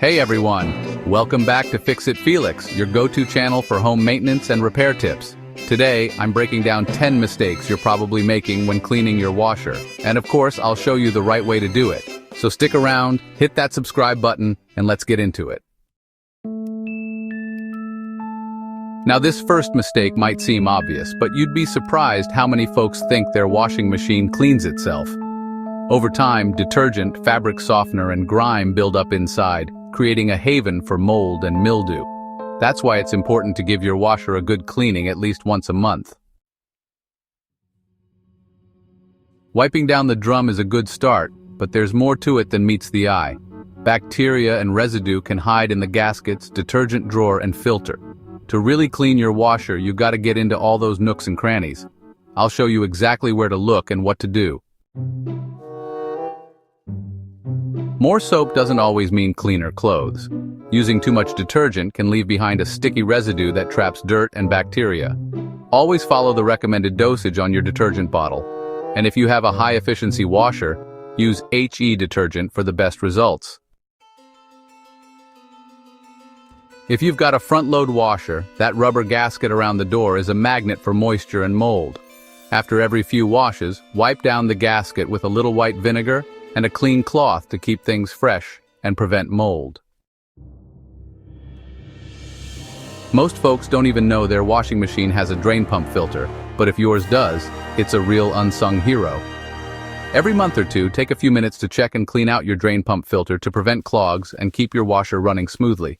Hey everyone, welcome back to Fix It Felix, your go-to channel for home maintenance and repair tips. Today, I'm breaking down 10 mistakes you're probably making when cleaning your washer. And of course, I'll show you the right way to do it. So stick around, hit that subscribe button, and let's get into it. Now this first mistake might seem obvious, but you'd be surprised how many folks think their washing machine cleans itself. Over time, detergent, fabric softener, and grime build up inside, creating a haven for mold and mildew. That's why it's important to give your washer a good cleaning at least once a month. Wiping down the drum is a good start, but there's more to it than meets the eye. Bacteria and residue can hide in the gaskets, detergent drawer, and filter. To really clean your washer, you gotta get into all those nooks and crannies. I'll show you exactly where to look and what to do. More soap doesn't always mean cleaner clothes. Using too much detergent can leave behind a sticky residue that traps dirt and bacteria. Always follow the recommended dosage on your detergent bottle. And if you have a high-efficiency washer, use HE detergent for the best results. If you've got a front-load washer, that rubber gasket around the door is a magnet for moisture and mold. After every few washes, wipe down the gasket with a little white vinegar and a clean cloth to keep things fresh and prevent mold. Most folks don't even know their washing machine has a drain pump filter, but if yours does, it's a real unsung hero. Every month or two, take a few minutes to check and clean out your drain pump filter to prevent clogs and keep your washer running smoothly.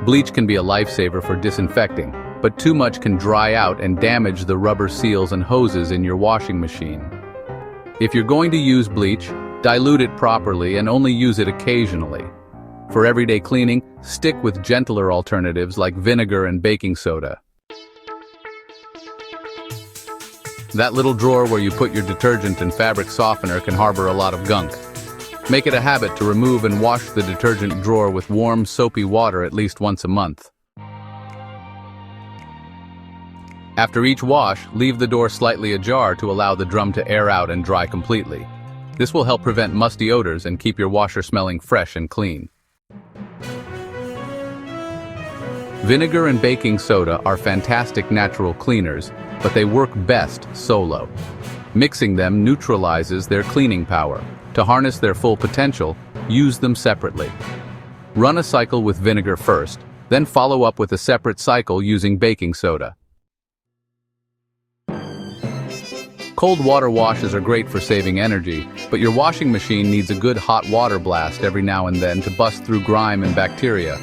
Bleach can be a lifesaver for disinfecting, but too much can dry out and damage the rubber seals and hoses in your washing machine. If you're going to use bleach, dilute it properly and only use it occasionally. For everyday cleaning, stick with gentler alternatives like vinegar and baking soda. That little drawer where you put your detergent and fabric softener can harbor a lot of gunk. Make it a habit to remove and wash the detergent drawer with warm, soapy water at least once a month. After each wash, leave the door slightly ajar to allow the drum to air out and dry completely. This will help prevent musty odors and keep your washer smelling fresh and clean. Vinegar and baking soda are fantastic natural cleaners, but they work best solo. Mixing them neutralizes their cleaning power. To harness their full potential, use them separately. Run a cycle with vinegar first, then follow up with a separate cycle using baking soda. Cold water washes are great for saving energy, but your washing machine needs a good hot water blast every now and then to bust through grime and bacteria.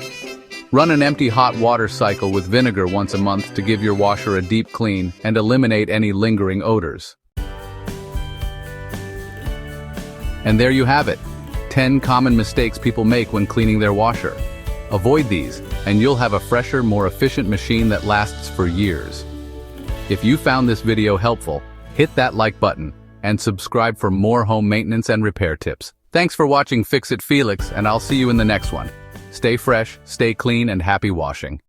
Run an empty hot water cycle with vinegar once a month to give your washer a deep clean and eliminate any lingering odors. And there you have it, 10 common mistakes people make when cleaning their washer. Avoid these, and you'll have a fresher, more efficient machine that lasts for years. If you found this video helpful, hit that like button and subscribe for more home maintenance and repair tips. Thanks for watching Fix It Felix, and I'll see you in the next one. Stay fresh, stay clean, and happy washing.